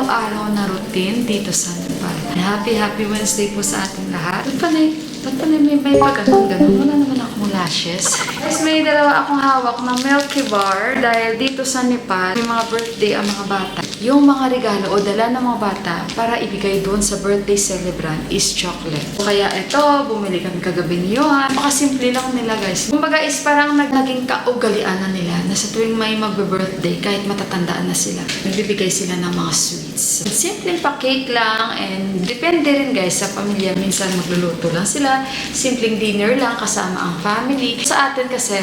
araw-araw na routine dito sa Nepal. Happy Wednesday po sa ating lahat. Ba't pala may pagganong-ganon? Wala naman akong lashes. Guys, may dalawa akong hawak na Milky Bar dahil dito sa Nepal, may mga birthday ang mga bata. Yung mga regalo o dala ng mga bata para ibigay doon sa birthday celebrant is chocolate. Kaya ito, bumili kami kagabi ni Johan. Simple lang nila guys. Kumbaga is parang naging kaugalian na nila na sa tuwing may magbe-birthday, kahit matatandaan na sila, nagbibigay sila ng mga sweets. Simpleng pa-cake lang and depende rin guys sa pamilya. Minsan magluluto lang sila, simpleng dinner lang kasama ang family. Sa atin kasi,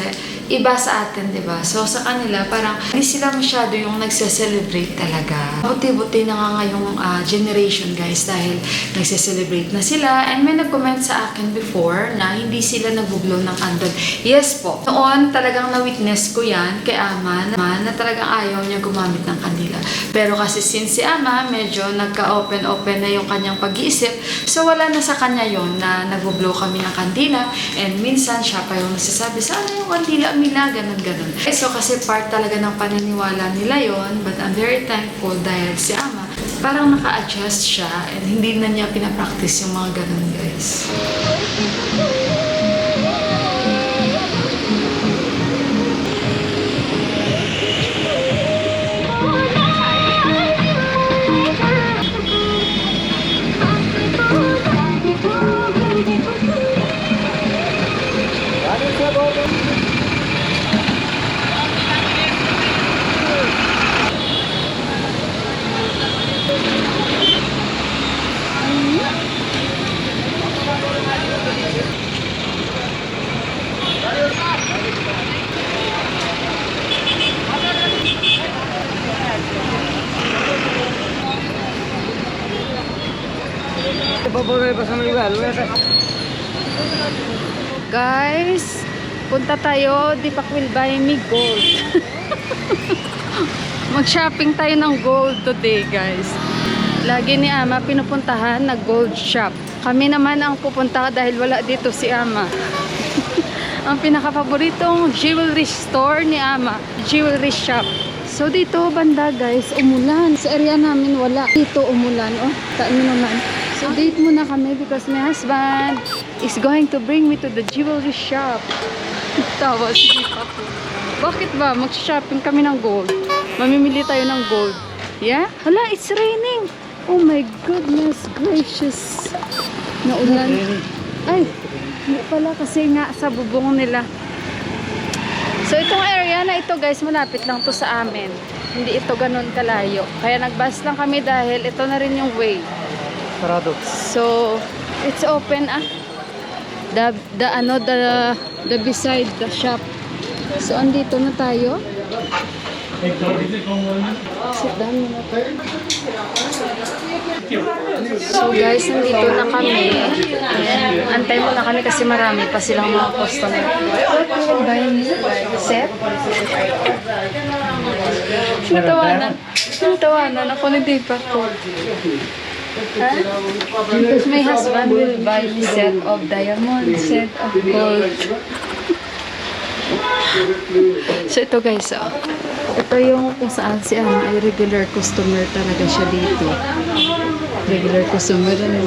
iba sa atin, di ba? So sa kanila, parang hindi sila masyado yung nagse-celebrate talaga. Buti-buti na nga ngayong generation guys dahil nagse-celebrate na sila. And may nag-comment sa akin before na hindi sila nag-blow ng candle. Yes po. Noon talagang na-witness ko yan kay Ama na talagang ayaw niya gumamit ng kandila. Pero kasi since si Ama medyo nagka-open na yung kanyang pag-iisip, so wala na sa kanya yon na nag-blow kami ng kandila. And minsan siya pa yung nasasabi, saan yung kandila Mila? Ganon. So kasi part talaga ng paniniwala nila yon, but I'm very thankful dahil si Ama parang naka-adjust siya and hindi na niya pinapractice yung mga ganon guys. Guys, punta tayo di Pakwil buy me gold. Mag-shopping tayo ng gold today guys. Lagi ni Ama pinupuntahan na gold shop. Kami naman ang pupunta dahil wala dito si Ama. Ang pinaka-paboritong jewelry store ni Ama, jewelry shop. So dito banda guys, umulan. Sa area namin wala. Dito umulan. Oh, naman. So date muna kami because my husband is going to bring me to the jewelry shop. Tawa si Papa. Bakit ba? Mag-shopping kami ng gold. Mamimili tayo ng gold. Yeah? Hala, it's raining. Oh my goodness gracious. Naulan. Ay, hindi pala kasi nga sa bubong nila. So itong area na ito guys, malapit lang to sa amin. Hindi ito ganun kalayo. Kaya nag-bus lang kami dahil ito na rin yung way. So it's open the beside the shop. So andito na tayo. Sit down muna tayo. So guys, nandito na kami. Antay mo na kami kasi marami pa silang mga customer. Set? Natawanan ako ni Dipa ko. Huh? Because my husband will buy me set of diamond, set of gold. So ito guys, ito yung kung saan si Ama ay regular customer talaga siya dito. Regular customer na.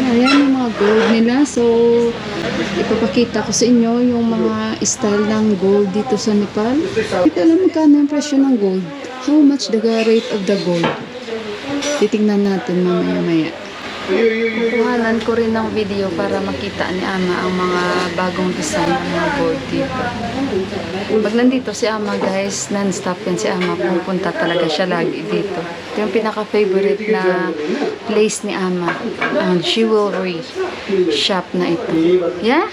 Ayan yung mga gold nila. So ipapakita ko sa inyo yung mga style ng gold dito sa Nepal. Ito alam magkano yung presyo ng gold. How much the rate of the gold? Titingnan natin mamaya-maya. Kuhanan ko rin ng video para makita ni Ama ang mga bagong design ng mga gold dito. Pag nandito si Ama guys, non-stop yan si Ama. Pupunta talaga siya lagi dito. Ito yung pinaka-favorite na place ni Ama. Ang jewelry shop na ito. Yeah?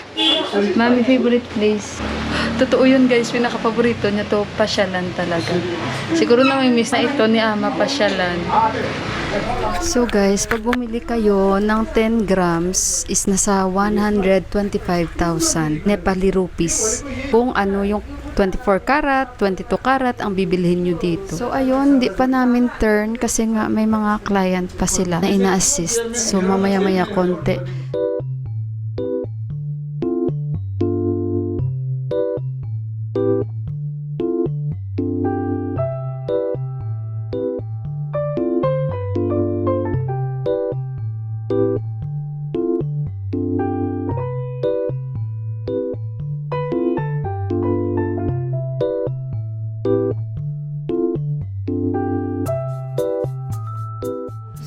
Mami favorite place. Totoo yun guys, pinaka-paborito niya to, pasyalan talaga. Siguro na may miss na ito ni Ama, pasyalan. So guys, pag bumili kayo ng 10 grams is nasa 125,000 Nepali rupees. Kung ano yung 24 karat, 22 karat ang bibilhin nyo dito. So ayun, di pa namin turn kasi nga may mga client pa sila na ina-assist. So mamaya-maya konti.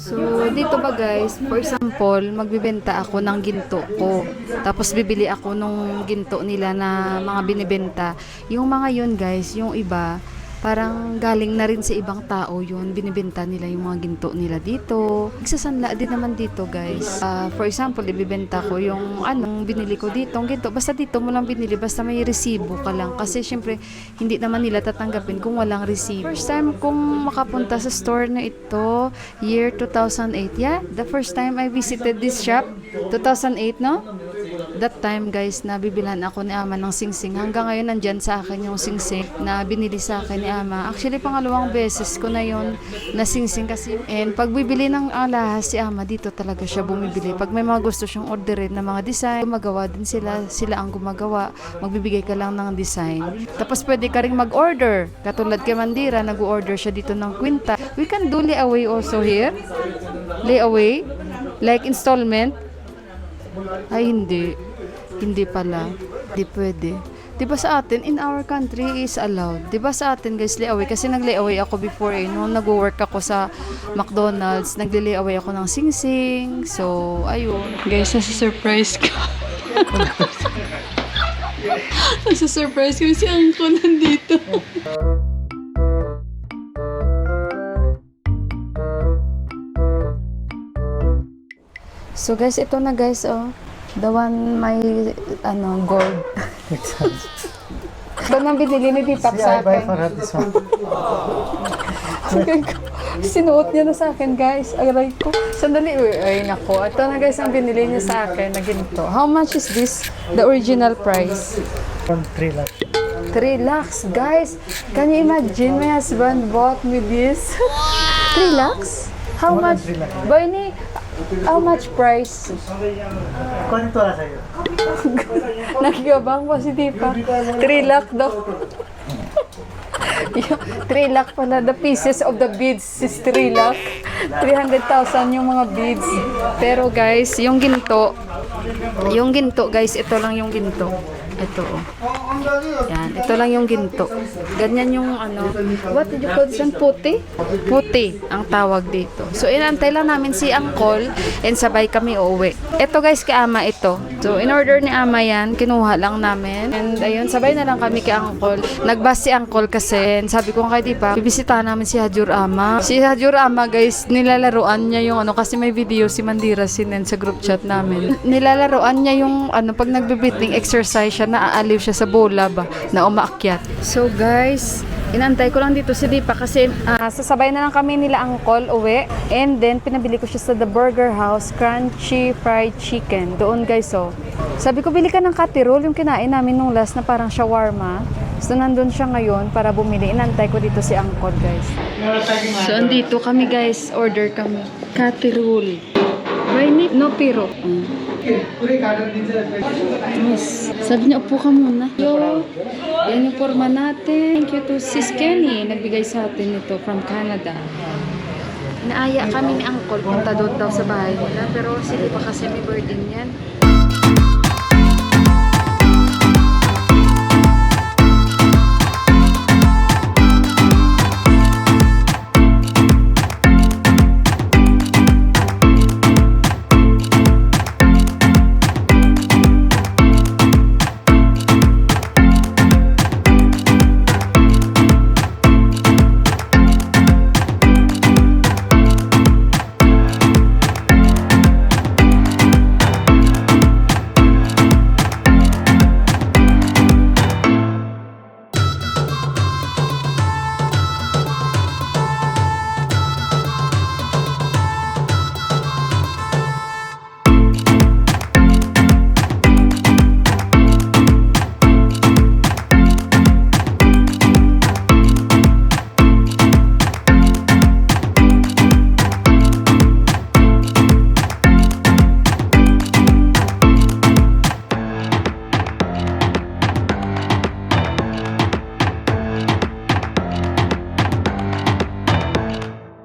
So, dito ba guys, for example, magbibenta ako ng ginto ko. Tapos bibili ako nung ginto nila na mga binibenta. Yung mga yun guys, yung iba, parang galing na rin sa ibang tao yun. Binibenta nila yung mga ginto nila dito. Nagsasanla din naman dito guys. For example, ibibenta ko yung anong binili ko dito, ang ginto. Basta dito mo lang binili, basta may resibo ka lang. Kasi syempre, hindi naman nila tatanggapin kung walang resibo. First time kong makapunta sa store na ito, year 2008. Yeah, the first time I visited this shop, 2008, no? That time guys, nabibilan ako ni Ama ng singsing. Hanggang ngayon nandyan sa akin yung singsing na binili sa akin ni Ama. Actually, pangalawang beses ko na yun na singsing kasi. And pag bibili ng alahas si Ama, dito talaga siya bumibili. Pag may mga gusto siyang orderin na mga design, gumagawa din sila. Sila ang gumagawa. Magbibigay ka lang ng design. Tapos pwede ka rin mag-order. Katulad kay Mandira, nag-order siya dito ng kwinta. We can do layaway also here. Layaway. Like installment. Ay, hindi. Hindi pala. Hindi pwede. Diba sa atin, in our country is allowed. Diba sa atin guys, layaway. Kasi nag-layaway ako before nung nag-work ako sa McDonald's, nag-layaway ako ng singsing. So, ayun. Guys, nasa-surprise ka. Nasa-surprise ko si Uncle nandito. So guys, ito na guys, oh. The one may, gold. Ito na binili ni Deepak sa akin. Sinuot niya na sa akin, guys. Aray ko. Sandali. Ay, nako. Ito na guys ang binili niya sa akin na ginto. How much is this? The original price? 3 lakhs. 3 lakhs, guys. Can you imagine my husband bought me this? 3 lakhs? How much? Boy ni, how much price? Kunin to na sa'yo. Nakikabang pa si Tipa. 3 lakh daw. 3 lakh pala. The pieces of the beads is 3 lakh. 300,000 yung mga beads. Pero guys, yung ginto guys, ito lang yung ginto. Ito, oh. Yan, ito lang yung ginto. Ganyan yung what did you call this one? Puti? Puti ang tawag dito. So, inantay lang namin si Uncle and sabay kami uuwi. Ito guys, kay Ama ito. So, in order ni Ama yan, kinuha lang namin. And ayun, sabay na lang kami kay Uncle. Nagbas si Uncle kasi, sabi ko kay Dipa, bibisitahan namin si Hajur Ama. Si Hajur Ama guys, nilalaroan niya yung kasi may video si Mandira sinend sa group chat namin. Nilalaroan niya yung pag nagbe-breathing exercise siya, naaaliw siya sa bola ba, na umaakyat. So guys, inantay ko lang dito si Dipa kasi sasabay na lang kami nila Uncle uwi. And then, pinabili ko siya sa The Burger House, crunchy fried chicken. Doon guys, oh. Sabi ko, bili ka ng katirol, yung kinain namin nung last na parang shawarma. So, nandun siya ngayon para bumili. Inantay ko dito si Uncle, guys. So, andito kami guys. Order kami. Katirol. Why no piro? Yes. Sabi niya, upo ka muna. Yo, yan yung forma natin. Thank you to Sis Kenny. Nagbigay sa atin ito from Canada. Naaya kami ni Uncle. Punta doon daw sa bahay nila. Pero sila pa kasi may burden yan.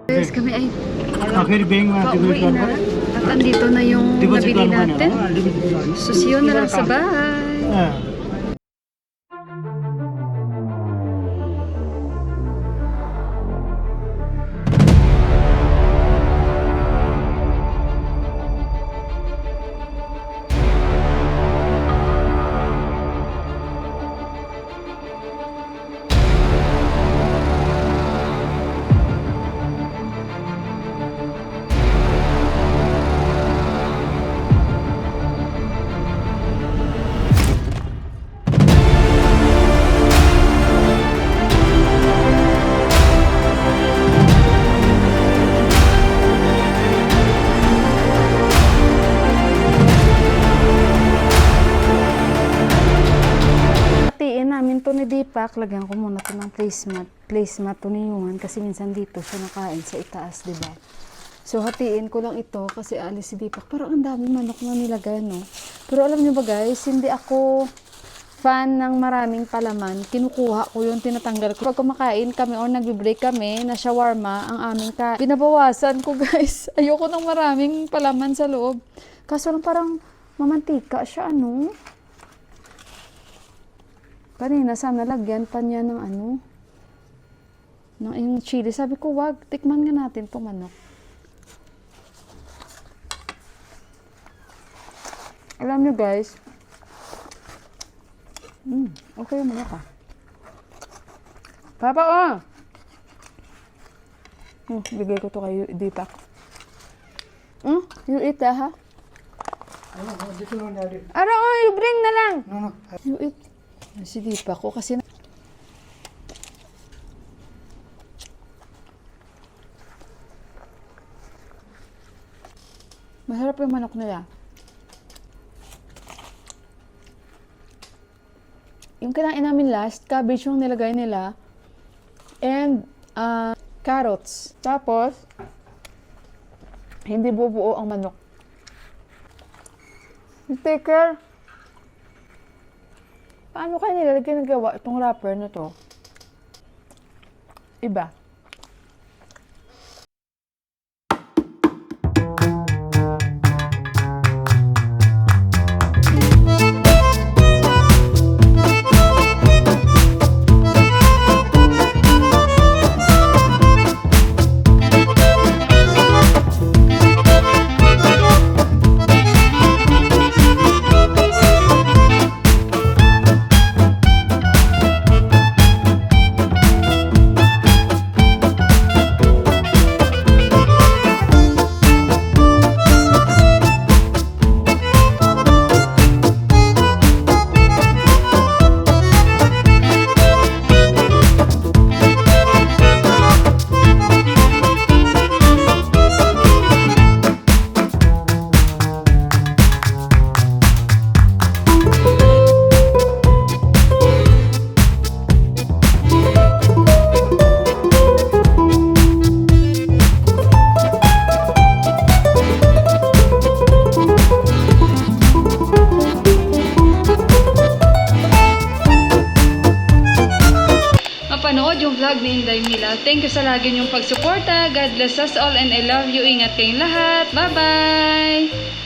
Guys, kami ay pauwi na. At andito na yung nabili natin. Susiyo na lang sa bahay. Deepak, lagyan ko muna ito ng placemat. Placemat to ni Yuan kasi minsan dito siya nakain sa itaas, di ba? So, hatiin ko lang ito kasi alis si Deepak. Parang ang dami manok na nilagay, no? Pero alam niyo ba guys, hindi ako fan ng maraming palaman. Kinukuha ko yung tinatanggal ko. Pag kumakain kami or nag-break kami na shawarma, ang aming binabawasan ko guys. Ayoko ng maraming palaman sa loob. Kaso lang parang mamantika siya, ano? Kanina sana lagyan pa niya ng ano, ng yung chili. Sabi ko, wag, tikman nga natin itong manok. Alam niyo guys, okay yung manok ah. Papa, bigay ko to kay Deepak. You eat ha? Dito lang natin. You bring na lang. No. You eat. Si Deepak ko kasi masarap yung manok nila. Yung kinain namin last, cabbage yung nilagay nila. And, carrots. Tapos, hindi bubuo ang manok. Take care. Paano kaya nila ginagawa itong wrapper na to? Iba. Mapanood yung vlog ni Inday Mila. Thank you sa lagi niyong pagsuporta. God bless us all and I love you. Ingat kayong lahat. Bye-bye!